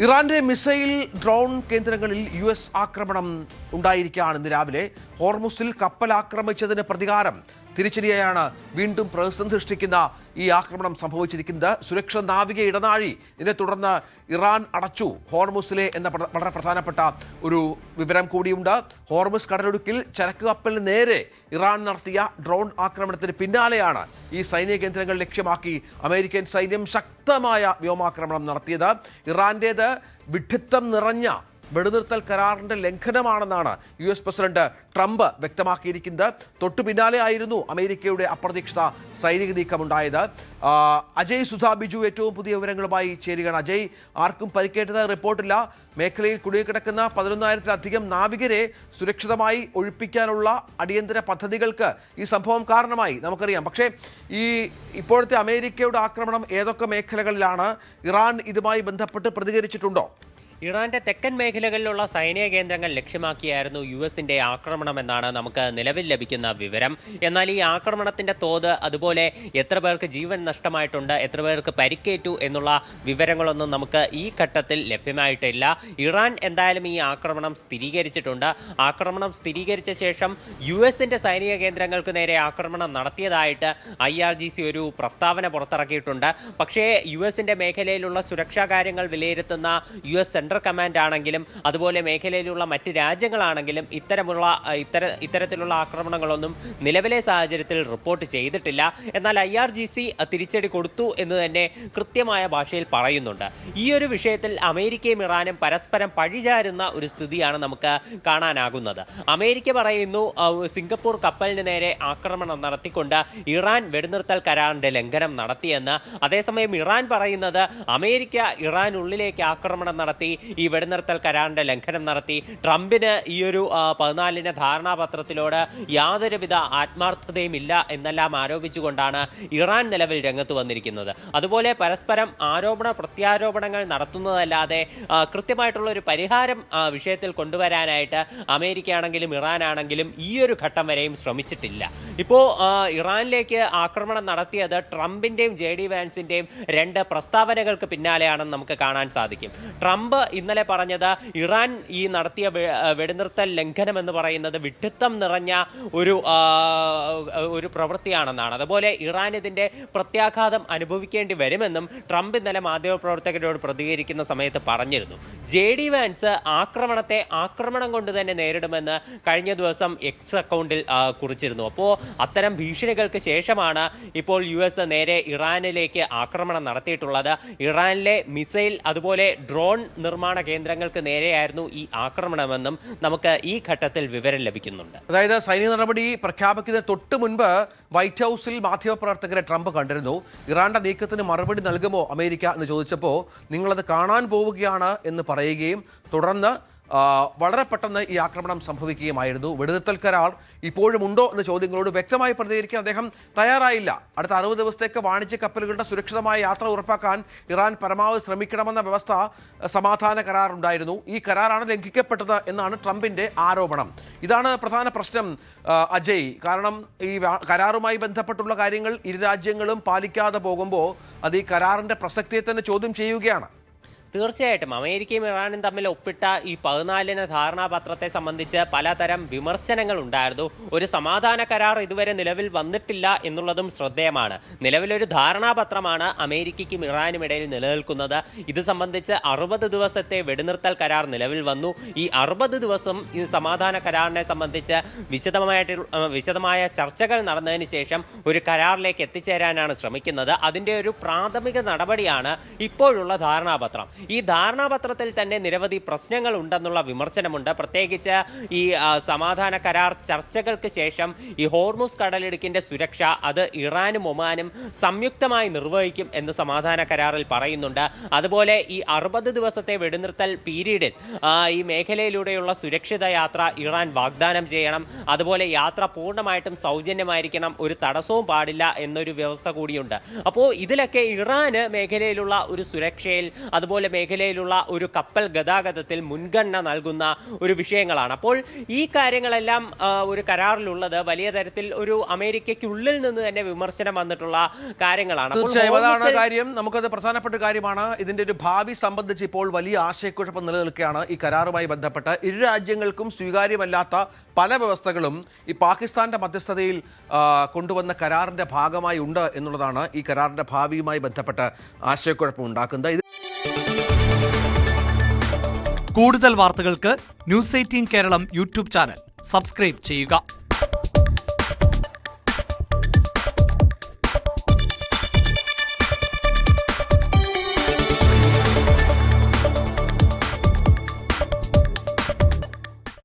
ഇറാന്റെ missile drone കേന്ദ്രങ്ങളിൽ US ആക്രമണം ഉണ്ടായിരിക്കുകയാണ് ഇന്ന് രാവിലെ. ഹോർമുസിൽ കപ്പൽ ആക്രമിച്ചതിന് പ്രതികാരം തിരിച്ചടിയായാണ് വീണ്ടും പ്രതിസന്ധി സൃഷ്ടിക്കുന്ന ഈ ആക്രമണം സംഭവിച്ചിരിക്കുന്നത്. സുരക്ഷാ നാവിക ഇടനാഴി ഇതിനെ തുടർന്ന് ഇറാൻ അടച്ചു ഹോർമുസിലെ എന്ന വളരെ പ്രധാനപ്പെട്ട ഒരു വിവരം കൂടിയുണ്ട്. ഹോർമുസ് കടലിടുക്കിൽ ചരക്ക് കപ്പലിന് നേരെ ഇറാൻ നടത്തിയ ഡ്രോൺ ആക്രമണത്തിന് പിന്നാലെയാണ് ഈ സൈനിക കേന്ദ്രങ്ങൾ ലക്ഷ്യമാക്കി അമേരിക്കൻ സൈന്യം ശക്തമായ വ്യോമാക്രമണം നടത്തിയത്. ഇറാന്റേത് വിഡ്ഢിത്തം നിറഞ്ഞ വെടിനിർത്തൽ കരാറിന്റെ ലംഘനമാണെന്നാണ് US പ്രസിഡന്റ് ട്രംപ് വ്യക്തമാക്കിയിരിക്കുന്നത്. തൊട്ടു പിന്നാലെ ആയിരുന്നു അമേരിക്കയുടെ അപ്രതീക്ഷിത സൈനിക നീക്കമുണ്ടായത്. അജയ് സുധാ ബിജു ഏറ്റവും പുതിയ വിവരങ്ങളുമായി ചേരുകയാണ്. അജയ്, ആർക്കും പരിക്കേറ്റത് റിപ്പോർട്ടില്ല. മേഖലയിൽ കുടുങ്ങിക്കിടക്കുന്ന 11,000-ലധികം നാവികരെ സുരക്ഷിതമായി ഒഴിപ്പിക്കാനുള്ള അടിയന്തര പദ്ധതികൾക്ക് ഈ സംഭവം കാരണമായി നമുക്കറിയാം. പക്ഷേ ഇപ്പോഴത്തെ അമേരിക്കയുടെ ആക്രമണം ഏതൊക്കെ മേഖലകളിലാണ്? ഇറാൻ ഇതുമായി ബന്ധപ്പെട്ട് പ്രതികരിച്ചിട്ടുണ്ടോ? ഇറാന്റെ തെക്കൻ മേഖലകളിലുള്ള സൈനിക കേന്ദ്രങ്ങൾ ലക്ഷ്യമാക്കിയായിരുന്നു US-ന്റെ ആക്രമണമെന്നാണ് നമുക്ക് നിലവിൽ ലഭിക്കുന്ന വിവരം. എന്നാൽ ഈ ആക്രമണത്തിന്റെ തോത്, അതുപോലെ എത്ര പേർക്ക് ജീവൻ നഷ്ടമായിട്ടുണ്ട്, എത്ര പേർക്ക് പരിക്കേറ്റു എന്നുള്ള വിവരങ്ങളൊന്നും നമുക്ക് ഈ ഘട്ടത്തിൽ ലഭ്യമായിട്ടില്ല. ഇറാൻ എന്തായാലും ഈ ആക്രമണം സ്ഥിരീകരിച്ചിട്ടുണ്ട്. ആക്രമണം സ്ഥിരീകരിച്ച ശേഷം US-ന്റെ സൈനിക കേന്ദ്രങ്ങൾക്ക് നേരെ ആക്രമണം നടത്തിയതായിട്ട് IRGC ഒരു പ്രസ്താവന പുറത്തിറക്കിയിട്ടുണ്ട്. പക്ഷേ US-ന്റെ മേഖലയിലുള്ള സുരക്ഷാ കാര്യങ്ങൾ വിലയിരുത്തുന്ന US സെൻട്രൽ കമാൻഡ് ആണെങ്കിലും അതുപോലെ മേഖലയിലുള്ള മറ്റ് രാജ്യങ്ങളാണെങ്കിലും ഇത്തരത്തിലുള്ള ആക്രമണങ്ങളൊന്നും നിലവിലെ സാഹചര്യത്തിൽ റിപ്പോർട്ട് ചെയ്തിട്ടില്ല. എന്നാൽ IRGC തിരിച്ചടി കൊടുത്തു എന്ന് തന്നെ കൃത്യമായ ഭാഷയിൽ പറയുന്നുണ്ട്. ഈ ഒരു വിഷയത്തിൽ അമേരിക്കയും ഇറാനും പരസ്പരം പഴിചാരുന്ന ഒരു സ്ഥിതിയാണ് നമുക്ക് കാണാനാകുന്നത്. അമേരിക്ക പറയുന്നു സിംഗപ്പൂർ കപ്പലിന് നേരെ ആക്രമണം നടത്തിക്കൊണ്ട് ഇറാൻ വെടിനിർത്തൽ കരാറിന്റെ ലംഘനം നടത്തിയെന്ന്. അതേസമയം ഇറാൻ പറയുന്നത് അമേരിക്ക ഇറാനുള്ളിലേക്ക് ആക്രമണം നടത്തി, ഈ വെടിനിർത്തൽ കരാറിന്റെ ലംഘനം നടത്തി. ട്രംപിന് ഈ ഒരു 14 ധാരണാപത്രത്തിലോട് യാതൊരുവിധ ആത്മാർത്ഥതയും ഇല്ല എന്നെല്ലാം ആരോപിച്ചുകൊണ്ടാണ് ഇറാൻ നിലവിൽ രംഗത്ത് വന്നിരിക്കുന്നത്. അതുപോലെ പരസ്പരം ആരോപണ പ്രത്യാരോപണങ്ങൾ നടത്തുന്നതല്ലാതെ കൃത്യമായിട്ടുള്ള ഒരു പരിഹാരം വിഷയത്തിൽ കൊണ്ടുവരാനായിട്ട് അമേരിക്കയാണെങ്കിലും ഇറാനാണെങ്കിലും ഈ ഒരു ഘട്ടം വരെയും ശ്രമിച്ചിട്ടില്ല. ഇപ്പോൾ ഇറാനിലേക്ക് ആക്രമണം നടത്തിയത് ട്രംപിന്റെയും JD വാൻസിന്റെയും 2 പ്രസ്താവനകൾക്ക് പിന്നാലെയാണെന്ന് നമുക്ക് കാണാൻ സാധിക്കും. ട്രംപ് ഇന്നലെ പറഞ്ഞത് ഇറാൻ ഈ നടത്തിയ വെടിനിർത്തൽ ലംഘനം എന്ന് പറയുന്നത് വിഡ്ഢിത്തം നിറഞ്ഞ ഒരു പ്രവൃത്തിയാണെന്നാണ്. അതുപോലെ ഇറാൻ ഇതിന്റെ പ്രത്യാഘാതം അനുഭവിക്കേണ്ടി വരുമെന്നും ട്രംപ് ഇന്നലെ മാധ്യമപ്രവർത്തകരോട് പ്രതികരിക്കുന്ന സമയത്ത് പറഞ്ഞിരുന്നു. JD വാൻസ് ആക്രമണത്തെ ആക്രമണം കൊണ്ട് തന്നെ നേരിടുമെന്ന് കഴിഞ്ഞ ദിവസം X അക്കൗണ്ടിൽ കുറിച്ചിരുന്നു. അപ്പോൾ അത്തരം ഭീഷണികൾക്ക് ശേഷമാണ് ഇപ്പോൾ US നേരെ ഇറാനിലേക്ക് ആക്രമണം നടത്തിയിട്ടുള്ളത്. ഇറാനിലെ മിസൈൽ അതുപോലെ ഡ്രോൺ നിർമ്മാണ കേന്ദ്രങ്ങൾക്ക് നേരെയായിരുന്നു ഈ ആക്രമണമെന്നും നമുക്ക് ഈ ഘട്ടത്തിൽ വിവരം ലഭിക്കുന്നുണ്ട്. അതായത് സൈനിക നടപടി പ്രഖ്യാപിക്കുന്നതിന് തൊട്ട് മുൻപ് വൈറ്റ് ഹൗസിൽ മാധ്യമപ്രവർത്തകരെ ട്രംപ് കണ്ടിരുന്നു. ഇറാന്റെ നീക്കത്തിന് മറുപടി നൽകുമോ അമേരിക്ക എന്ന് ചോദിച്ചപ്പോൾ നിങ്ങളത് കാണാൻ പോവുകയാണ് എന്ന് പറയുകയും തുടർന്ന് വളരെ പെട്ടെന്ന് ഈ ആക്രമണം സംഭവിക്കുകയുമായിരുന്നു. വെടിനിർത്തൽ കരാർ ഇപ്പോഴും ഉണ്ടോ എന്ന ചോദ്യങ്ങളോട് വ്യക്തമായി പ്രതികരിക്കാൻ അദ്ദേഹം തയ്യാറായില്ല. അടുത്ത 60 ദിവസത്തേക്ക് വാണിജ്യ കപ്പലുകളുടെ സുരക്ഷിതമായ യാത്ര ഉറപ്പാക്കാൻ ഇറാൻ പരമാവധി ശ്രമിക്കണമെന്ന വ്യവസ്ഥ സമാധാന കരാറുണ്ടായിരുന്നു. ഈ കരാറാണ് ലംഘിക്കപ്പെട്ടത് എന്നാണ് ട്രംപിന്റെ ആരോപണം. ഇതാണ് പ്രധാന പ്രശ്നം അജയ്. കാരണം ഈ കരാറുമായി ബന്ധപ്പെട്ടുള്ള കാര്യങ്ങൾ ഇരു രാജ്യങ്ങളും പാലിക്കാതെ പോകുമ്പോൾ അത് ഈ കരാറിന്റെ പ്രസക്തിയെ തന്നെ ചോദ്യം ചെയ്യുകയാണ്. തീർച്ചയായിട്ടും അമേരിക്കയും ഇറാനും തമ്മിൽ ഒപ്പിട്ട ഈ 14 ധാരണാപത്രത്തെ സംബന്ധിച്ച് പലതരം വിമർശനങ്ങൾ ഉണ്ടായിരുന്നു. ഒരു സമാധാന കരാർ ഇതുവരെ നിലവിൽ വന്നിട്ടില്ല എന്നുള്ളതും ശ്രദ്ധേയമാണ്. നിലവിലൊരു ധാരണാപത്രമാണ് അമേരിക്കയ്ക്കും ഇറാനും ഇടയിൽ നിലനിൽക്കുന്നത്. ഇത് സംബന്ധിച്ച് 60 ദിവസത്തെ വെടിനിർത്തൽ കരാർ നിലവിൽ വന്നു. ഈ 60 ദിവസം ഈ സമാധാന കരാറിനെ സംബന്ധിച്ച് വിശദമായ ചർച്ചകൾ നടന്നതിന് ശേഷം ഒരു കരാറിലേക്ക് എത്തിച്ചേരാനാണ് ശ്രമിക്കുന്നത്. അതിൻ്റെ ഒരു പ്രാഥമിക നടപടിയാണ് ഇപ്പോഴുള്ള ധാരണാപത്രം. ഈ ധാരണാപത്രത്തിൽ തന്നെ നിരവധി പ്രശ്നങ്ങൾ ഉണ്ടെന്നുള്ള വിമർശനമുണ്ട്. പ്രത്യേകിച്ച് ഈ സമാധാന കരാർ ചർച്ചകൾക്ക് ശേഷം ഈ ഹോർമുസ് കടലിടുക്കിന്റെ സുരക്ഷ അത് ഇറാനും ഒമാനും സംയുക്തമായി നിർവഹിക്കും എന്ന് സമാധാന കരാറിൽ പറയുന്നുണ്ട്. അതുപോലെ ഈ 60 ദിവസത്തെ വെടിനിർത്തൽ പീരീഡിൽ ഈ മേഖലയിലൂടെയുള്ള സുരക്ഷിത യാത്ര ഇറാൻ വാഗ്ദാനം ചെയ്യണം. അതുപോലെ യാത്ര പൂർണ്ണമായിട്ടും സൗജന്യമായിരിക്കണം, ഒരു തടസ്സവും പാടില്ല എന്നൊരു വ്യവസ്ഥ കൂടിയുണ്ട്. അപ്പോൾ ഇതിലൊക്കെ ഇറാന് മേഖലയിലുള്ള ഒരു സുരക്ഷയിൽ അതുപോലെ മേഖലയിലുള്ള ഒരു കപ്പൽ ഗതാഗതത്തിൽ മുൻഗണന നൽകുന്ന ഒരു വിഷയങ്ങളാണ്. അപ്പോൾ ഈ കാര്യങ്ങളെല്ലാം ഒരു കരാറിലുള്ളത് വലിയ തരത്തിൽ ഒരു അമേരിക്കയ്ക്കുള്ളിൽ നിന്ന് തന്നെ വിമർശനം വന്നിട്ടുള്ള കാര്യങ്ങളാണ്. തീർച്ചയായും അതാണ് കാര്യം. നമുക്കത് പ്രധാനപ്പെട്ട കാര്യമാണ്. ഇതിന്റെ ഒരു ഭാവി സംബന്ധിച്ച് ഇപ്പോൾ വലിയ ആശയക്കുഴപ്പം നിലനിൽക്കുകയാണ്. ഈ കരാറുമായി ബന്ധപ്പെട്ട് ഇരു രാജ്യങ്ങൾക്കും സ്വീകാര്യമല്ലാത്ത പല വ്യവസ്ഥകളും ഈ പാകിസ്ഥാന്റെ മധ്യസ്ഥതയിൽ കൊണ്ടുവന്ന കരാറിന്റെ ഭാഗമായി ഉണ്ട് എന്നുള്ളതാണ് ഈ കരാറിന്റെ ഭാവിയുമായി ബന്ധപ്പെട്ട് ആശയക്കുഴപ്പം ഉണ്ടാക്കുന്നത്. കൂടുതൽ വാർത്തകൾക്ക് news 18 Keralam YouTube channel subscribe ചെയ്യുക.